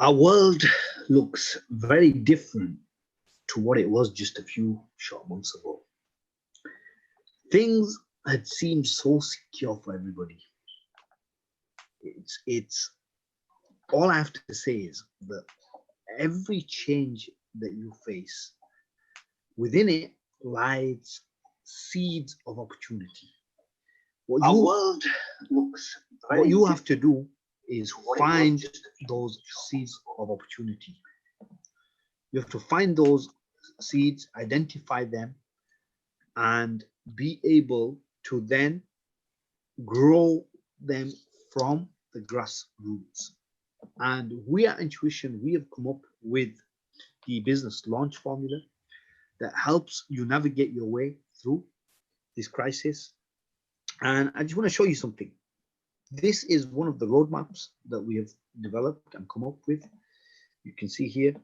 Our world looks very different to what it was just a few short months ago. Things had seemed so secure for everybody. It's all I have to say is that every change that you face, within it lies seeds of opportunity. What Our you world looks what very you different have to do is to what it was find just a few those short seeds months ago. of opportunity. You have to find those seeds, identify them, and be able to then grow them from the grassroots. And we at Intuition, we have come up with the business launch formula that helps you navigate your way through this crisis. And I just want to show you something. This is one of the roadmaps that we have developed and come up with. You can see here,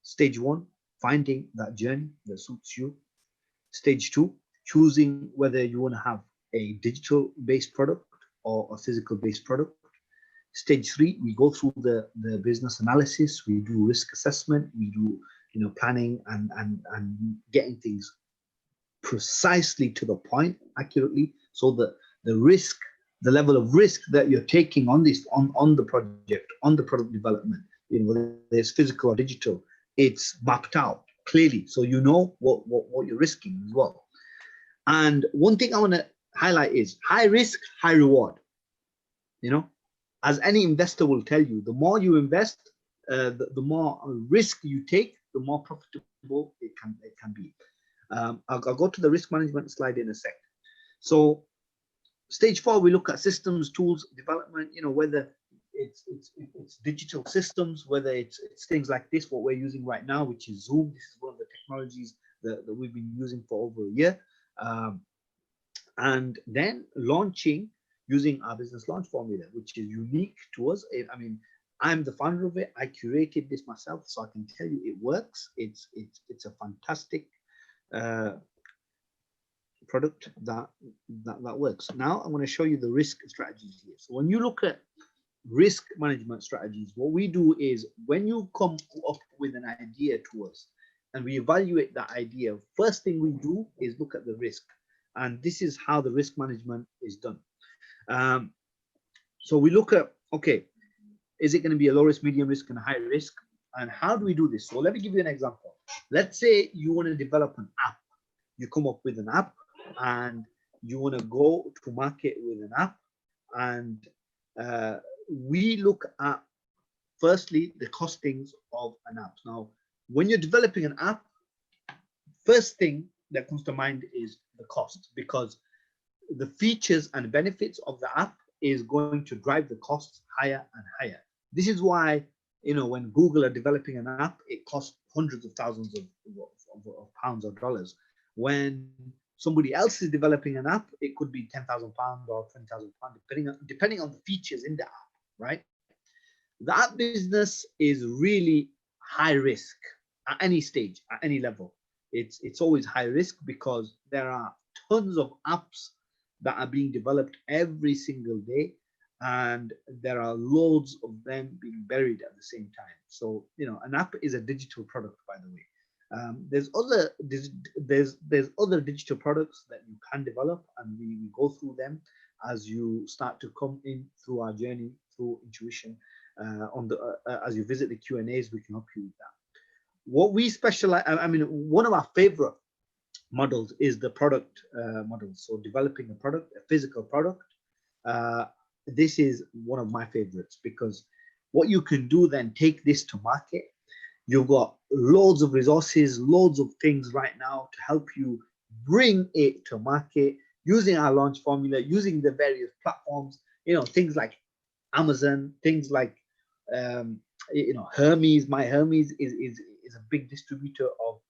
stage one, finding that journey that suits you. Stage two, choosing whether you want to have a digital based product or a physical based product. Stage three, we go through the business analysis, we do risk assessment, we do planning and getting things precisely to the point accurately, so that the level of risk that you're taking on this on the project, on the product development, whether it's physical or digital, it's mapped out clearly, so you know what you're risking as well. And one thing I want to highlight is high risk, high reward. As any investor will tell you, the more you invest, the more risk you take, the more profitable it can be. I'll go to the risk management slide in a sec. So stage four, we look at systems, tools, development, whether it's digital systems, whether it's things like this, what we're using right now, which is Zoom. This is one of the technologies that we've been using for over a year. And then launching using our business launch formula, which is unique to us. I mean, I'm the founder of it. I curated this myself, so I can tell you it works. It's a fantastic product that works. Now I'm going to show you the risk strategies here. So when you look at risk management strategies, what we do is when you come up with an idea to us and we evaluate that idea, first thing we do is look at the risk. And this is how the risk management is done. So we look at, okay, is it going to be a low risk, medium risk, and a high risk? And how do we do this? So let me give you an example. Let's say you want to develop an app. You come up with an app and you want to go to market with an app. And we look at, firstly, the costings of an app. Now, when you're developing an app, first thing that comes to mind is the cost, because the features and benefits of the app is going to drive the costs higher and higher. This is why, when Google are developing an app, it costs hundreds of thousands of pounds or dollars. When somebody else is developing an app, it could be £10,000 or £20,000, depending on the features in the app, right? The app business is really high risk at any stage, at any level. It's always high risk because there are tons of apps that are being developed every single day, and there are loads of them being buried at the same time. So an app is a digital product, by the way. There's other digital products that you can develop, and we go through them as you start to come in through our journey through Intuition. As you visit the Q&As, we can help you with that. What we specialize, one of our favorite models is the product model. So developing a product, a physical product. This is one of my favorites, because what you can do then, take this to market. You've got loads of resources, loads of things right now to help you bring it to market using our launch formula, using the various platforms, things like Amazon, things like Hermes. My Hermes is a big distributor of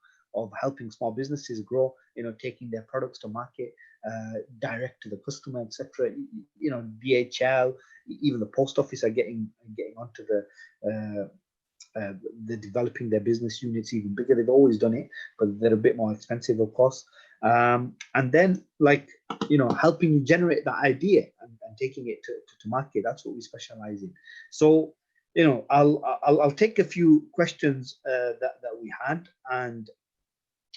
helping small businesses grow, taking their products to market, direct to the customer, etc. DHL, even the post office are getting onto the developing their business units even bigger. They've always done it, but they're a bit more expensive, of course. And then, helping you generate that idea and taking it to market. That's what we specialize in. So I'll take a few questions that we had, and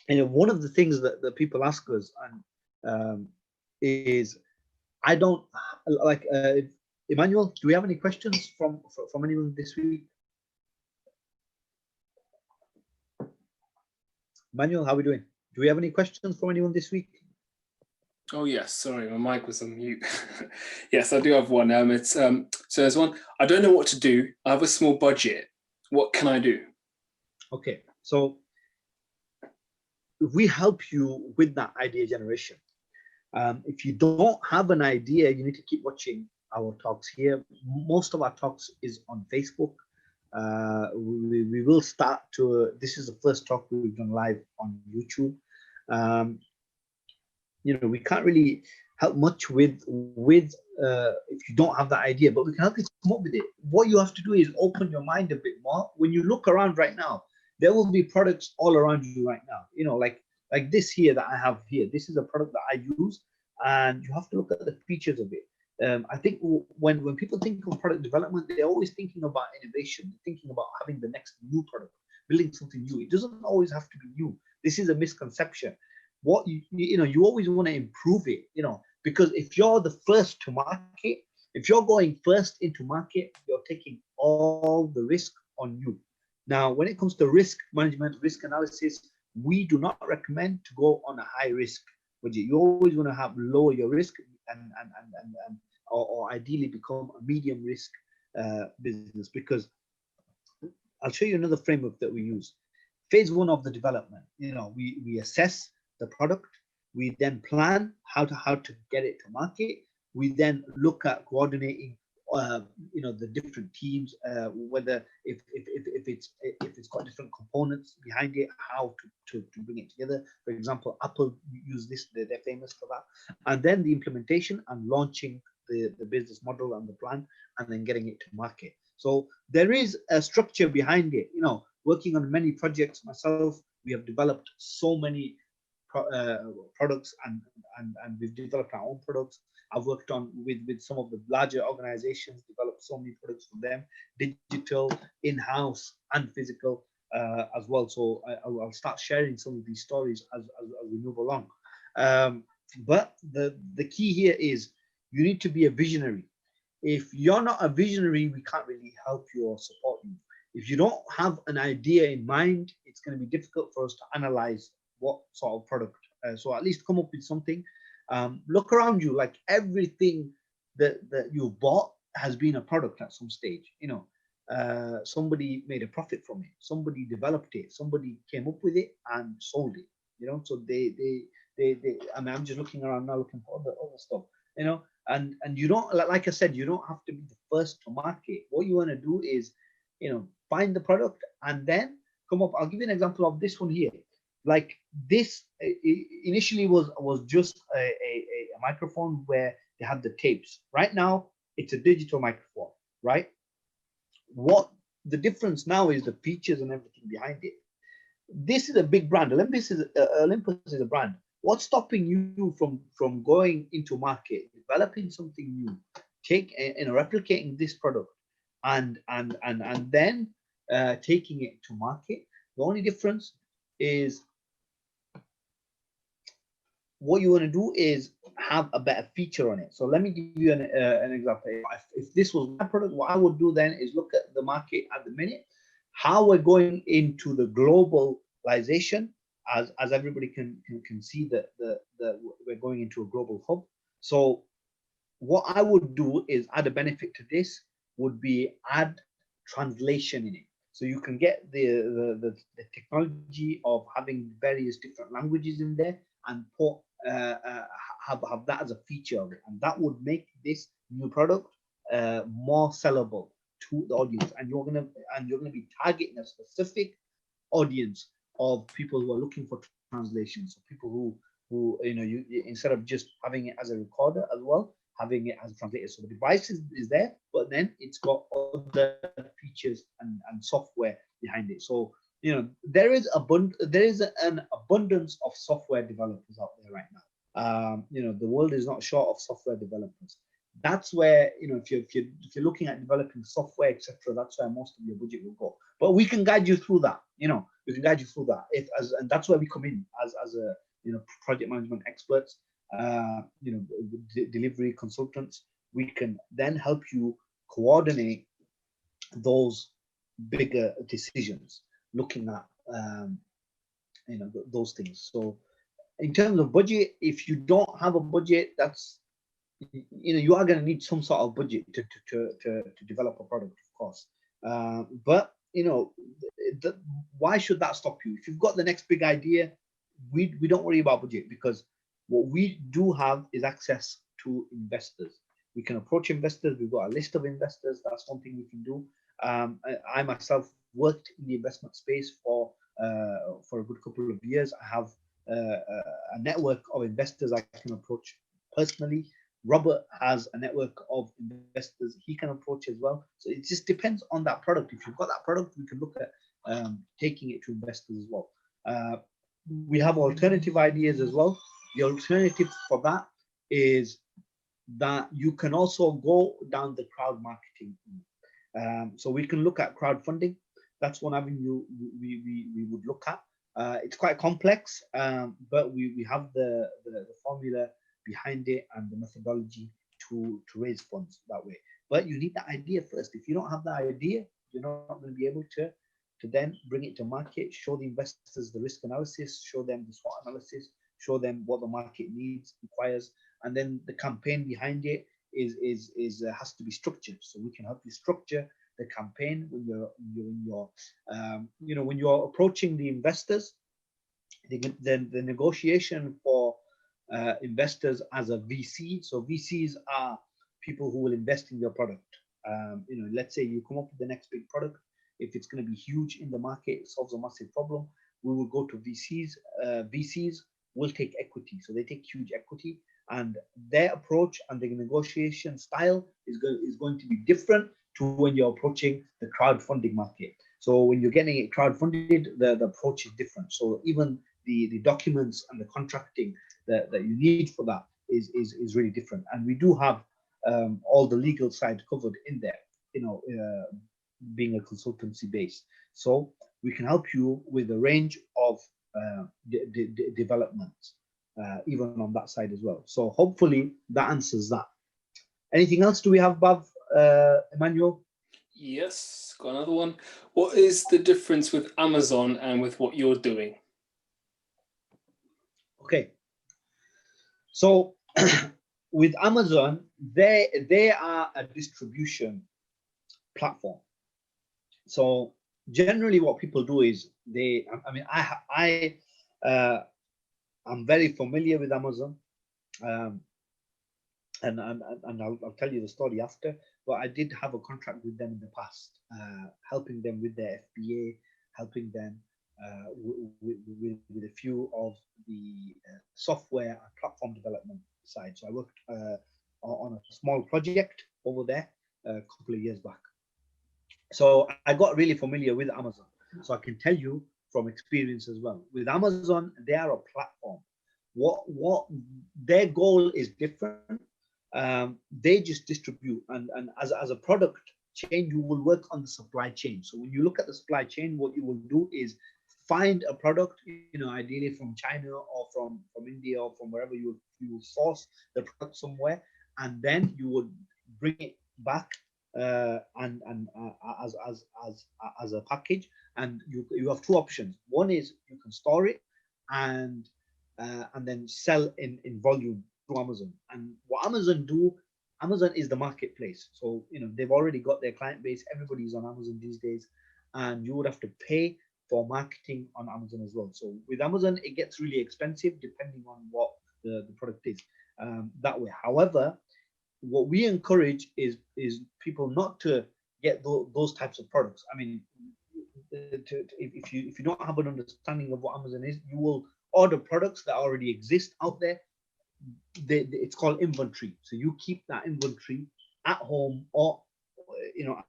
one of the things that people ask us is, I don't like Emmanuel. Do we have any questions from anyone this week? Emmanuel, how are we doing? Do we have any questions from anyone this week? Oh yes, sorry, my mic was on mute. Yes, I do have one. It's so there's one. I don't know what to do. I have a small budget. What can I do? Okay, so we help you with that idea generation. If you don't have an idea, you need to keep watching our talks here. Most of our talks is on Facebook. We will start to. This is the first talk we've done live on YouTube. We can't really help much with if you don't have that idea, but we can help you come up with it. What you have to do is open your mind a bit more. When you look around right now, there will be products all around you right now. Like this here that I have here. This is a product that I use, and you have to look at the features of it. I think when people think of product development, they're always thinking about innovation, thinking about having the next new product, building something new. It doesn't always have to be new. This is a misconception. What you always want to improve it, because if you're the first to market, if you're going first into market, you're taking all the risk on you. Now, when it comes to risk management, risk analysis, we do not recommend to go on a high risk budget. You always want to have lower your risk or ideally become a medium risk business, because I'll show you another framework that we use. Phase one of the development, we assess the product. We then plan how to get it to market. We then look at coordinating, the different teams, whether if it's got different components behind it, how to bring it together. For example, Apple use this; they're famous for that. And then the implementation and launching the business model and the plan, and then getting it to market. So there is a structure behind it. Working on many projects myself, we have developed so many products, and we've developed our own products. I've worked on with some of the larger organizations, developed so many products for them, digital, in-house, and physical as well. So I'll start sharing some of these stories as we move along. But the key here is you need to be a visionary. If you're not a visionary, we can't really help you or support you. If you don't have an idea in mind, it's going to be difficult for us to analyze what sort of product. So at least come up with something. Look around you, like everything that you bought has been a product at some stage. Somebody made a profit from it. Somebody developed it. Somebody came up with it and sold it. So they I mean, I'm just looking around now, looking for other stuff. And you don't, like I said, you don't have to be the first to market. What you want to do is, find the product and then come up. I'll give you an example of this one here. Like this initially was just a microphone where they had the tapes. Right now, it's a digital microphone, right? What the difference now is the features and everything behind it. This is a big brand. Olympus is a brand. What's stopping you from going into market, developing something new, replicating this product, and then taking it to market? The only difference is what you want to do is have a better feature on it. So let me give you an example. If this was my product, what I would do then is look at the market at the minute, how we're going into the globalization, as everybody can see that we're going into a global hub. So what I would do is add a benefit to this would be add translation in it. So you can get the technology of having various different languages in there and put have that as a feature of it, and that would make this new product more sellable to the audience. And you're gonna be targeting a specific audience of people who are looking for translation. So people who you instead of just having it as a recorder as well, having it as a translator. So the device is there, but then it's got other features and software behind it. So there is an abundance of software developers out there right now. The world is not short of software developers. That's where, if you're looking at developing software, etc., that's where most of your budget will go. But we can guide you through that. We can guide you through that. And that's where we come in as a project management experts, delivery consultants. We can then help you coordinate those bigger decisions, looking at those things. So in terms of budget, if you don't have a budget, that's you are going to need some sort of budget to develop a product, of course. But why should that stop you? If you've got the next big idea, we don't worry about budget, because what we do have is access to investors. We can approach investors. We've got a list of investors. That's one thing we can do. I myself worked in the investment space for a good couple of years. I have a network of investors I can approach personally. Robert has a network of investors he can approach as well. So it just depends on that product. If you've got that product, we can look at taking it to investors as well. We have alternative ideas as well. The alternative for that is that you can also go down the crowd marketing. So we can look at crowdfunding. That's one avenue we would look at. It's quite complex, but we have the formula behind it and the methodology to raise funds that way. But you need the idea first. If you don't have the idea, you're not going to be able to then bring it to market, show the investors the risk analysis, show them the SWOT analysis, show them what the market needs, requires, and then the campaign behind it has to be structured. So we can help you structure the campaign when you're approaching the investors. The negotiation for investors as a VC. So VCs are people who will invest in your product. Let's say you come up with the next big product. If it's going to be huge in the market, it solves a massive problem, we will go to VCs. VCs will take equity. So they take huge equity, and their approach and the negotiation style is going to be different to when you're approaching the crowdfunding market. So when you're getting it crowdfunded, the approach is different. So even the documents and the contracting that you need for that is really different. And we do have all the legal side covered in there, being a consultancy base. So we can help you with a range of developments, even on that side as well. So hopefully that answers that. Anything else do we have, Bav, Emmanuel? Yes, got another one. What is the difference with Amazon and with what you're doing? Okay. So with Amazon, they are a distribution platform. So generally what people do is I'm very familiar with Amazon, and I'll tell you the story after, but I did have a contract with them in the past, helping them with their FBA, helping them with a few of the software and platform development side. So I worked on a small project over there a couple of years back. So I got really familiar with Amazon. So I can tell you from experience as well. With Amazon, they are a platform. What their goal is different. They just distribute, and as a product chain, you will work on the supply chain. So when you look at the supply chain, what you will do is find a product, ideally from China or from India or from wherever you source the product somewhere, and then you would bring it back and as a package. And you have two options. One is you can store it and then sell in volume through Amazon. And what Amazon do, Amazon is the marketplace. So they've already got their client base. Everybody's on Amazon these days, and you would have to pay for marketing on Amazon as well. So with Amazon, it gets really expensive depending on what the product is that way. However, what we encourage is people not to get those types of products. I mean, if you don't have an understanding of what Amazon is, you will order products that already exist out there. It's called inventory. So you keep that inventory at home or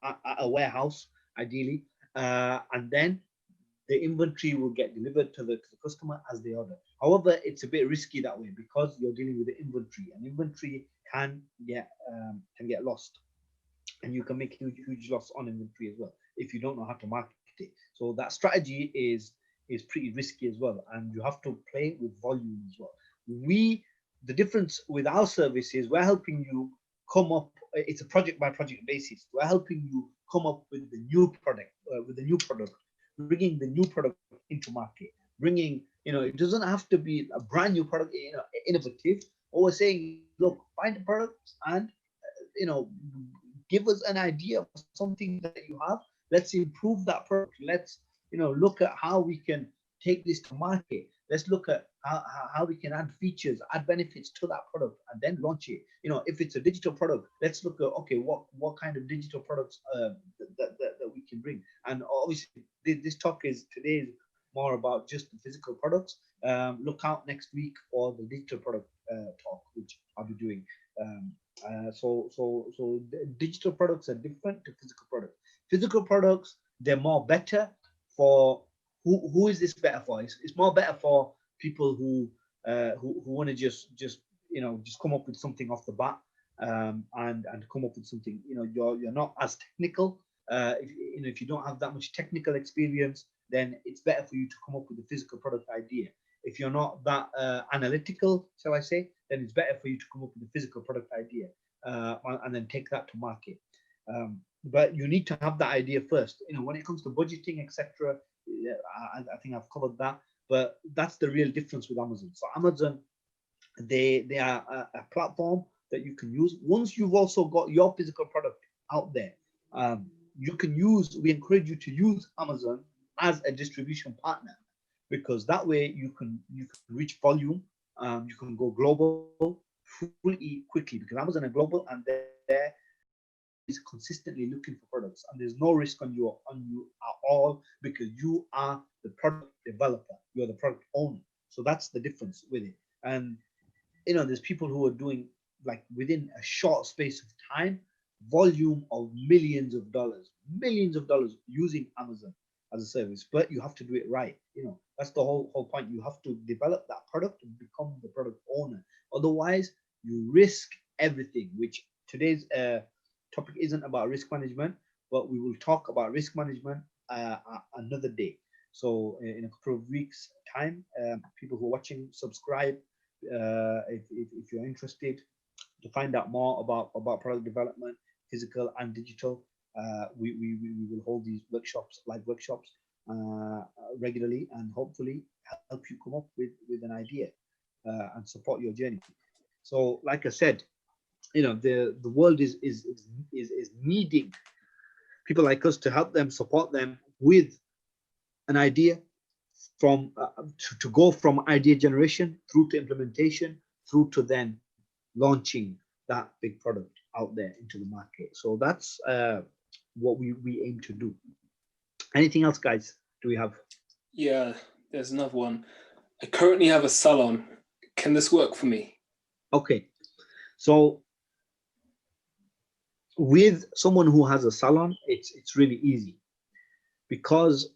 at a warehouse ideally, and then the inventory will get delivered to the customer as they order. However, it's a bit risky that way because you're dealing with the inventory, and inventory can get lost, and you can make huge loss on inventory as well if you don't know how to market it. So that strategy is pretty risky as well, and you have to play with volume as well. The difference with our service is we're helping you come up. It's a project by project basis. We're helping you come up with the new product, bringing the new product into market. Bringing, it doesn't have to be a brand new product, innovative. What we're saying, look, find a product and give us an idea of something that you have. Let's improve that product. Let's look at how we can take this to market. Let's look at how we can add features, add benefits to that product, and then launch it. If it's a digital product, let's look at, okay, what kind of digital products that we can bring. And obviously, this talk today is more about just the physical products. Look out next week for the digital product talk, which I'll be doing. So digital products are different to physical products. Physical products, they're more better for who is this better for? It's more better for people who want to just come up with something off the bat, and come up with something. You're not as technical. If you don't have that much technical experience, then it's better for you to come up with a physical product idea. If you're not that analytical, shall I say, then it's better for you to come up with a physical product idea and then take that to market. But you need to have that idea first. When it comes to budgeting, etc., I think I've covered that. But that's the real difference with Amazon. So Amazon, they are a platform that you can use. Once you've also got your physical product out there, we encourage you to use Amazon as a distribution partner, because that way you can reach volume, you can go global fully quickly, because Amazon are global and they're is consistently looking for products, and there's no risk on you at all, because you are the product developer, you're the product owner. So that's the difference with it. And there's people who are doing, like, within a short space of time, volume of millions of dollars using Amazon as a service. But you have to do it right. That's the whole point. You have to develop that product and become the product owner. Otherwise, you risk everything, which today's topic isn't about risk management, but we will talk about risk management another day. So in a couple of weeks time, people who are watching, subscribe if you're interested to find out more about product development, physical and digital. We will hold these live workshops regularly, and hopefully help you come up with an idea and support your journey. So like I said, the world is needing people like us to help them, support them with an idea from to go from idea generation through to implementation, through to then launching that big product out there into the market. So that's what we aim to do. Anything else, guys? Do we have? Yeah, there's another one. I currently have a salon. Can this work for me? Okay, so with someone who has a salon, it's really easy, because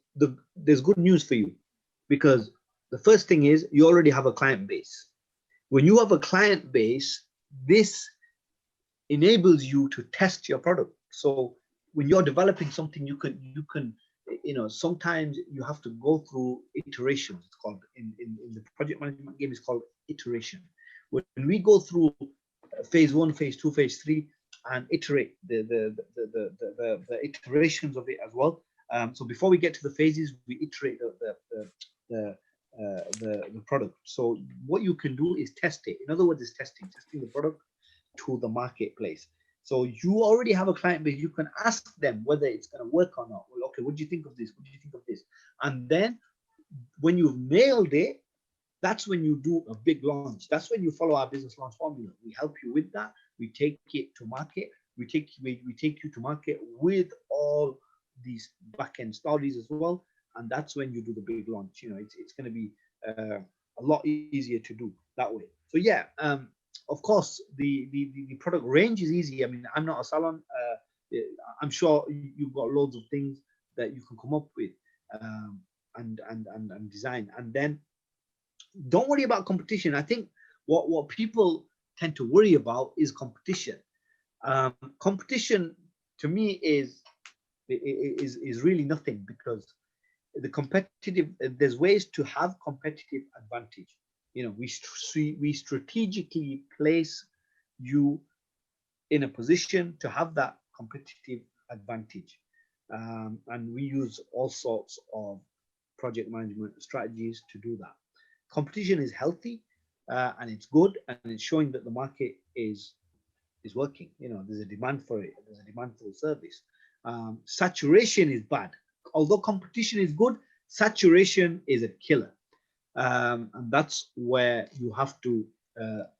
there's good news for you, because the first thing is you already have a client base. When you have a client base, this enables you to test your product. So when you're developing something, you can sometimes you have to go through iterations. It's called in the project management game, it's called iteration. When we go through phase 1, phase 2, phase 3, and iterate the iterations of it as well. So before we get to the phases, we iterate the product. So what you can do is test it. In other words, it's testing the product to the marketplace. So you already have a client base. You can ask them whether it's going to work or not. Well, okay, what do you think of this? What do you think of this? And then when you've nailed it, that's when you do a big launch. That's when you follow our business launch formula. We help you with that. We take it to market. We take you to market with all these back-end stories as well. And that's when you do the big launch. It's going to be a lot easier to do that way. So yeah, of course, the product range is easy. I mean, I'm not a salon. I'm sure you've got loads of things that you can come up with. and design. And then don't worry about competition. I think what people tend to worry about is competition. Competition to me is really nothing, because the competitive, there's ways to have competitive advantage. You know, we strategically place you in a position to have that competitive advantage, and we use all sorts of project management strategies to do that. Competition is healthy, and it's good, and it's showing that the market is working. You know, there's a demand for it. There's a demand for the service. Saturation is bad. Although competition is good, saturation is a killer, and that's where you have to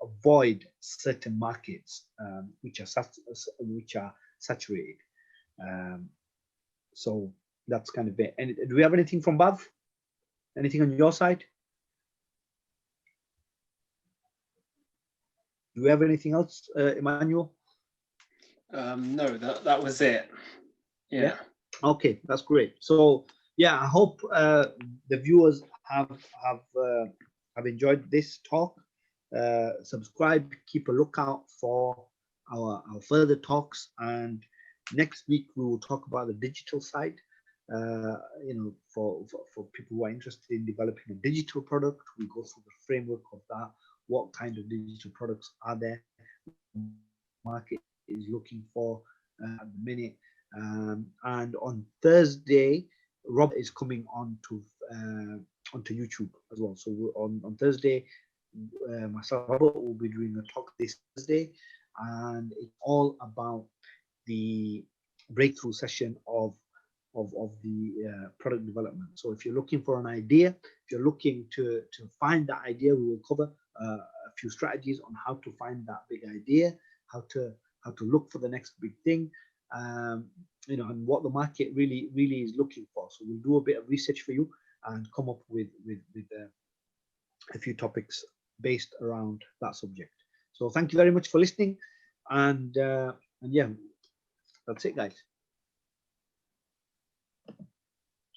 avoid certain markets which are saturated. So that's kind of it. And do we have anything from Bav? Anything on your side? Do we have anything else, Emmanuel? No, that was it. Yeah. Okay, that's great. So yeah, I hope the viewers have enjoyed this talk. Subscribe, keep a lookout for our further talks, and next week we will talk about the digital side. You know, for people who are interested in developing a digital product, we go through the framework of that. What kind of digital products are there? Market is looking for at the minute. And on Thursday, Rob is coming on to onto YouTube as well. So on Thursday, myself, Robert, will be doing a talk this Thursday, and it's all about the breakthrough session of the product development. So if you're looking for an idea, if you're looking to find that idea, we will cover a few strategies on how to find that big idea, how to look for the next big thing, you know, and what the market really is looking for. So we'll do a bit of research for you and come up with a few topics based around that subject. So thank you very much for listening, and yeah, that's it, guys.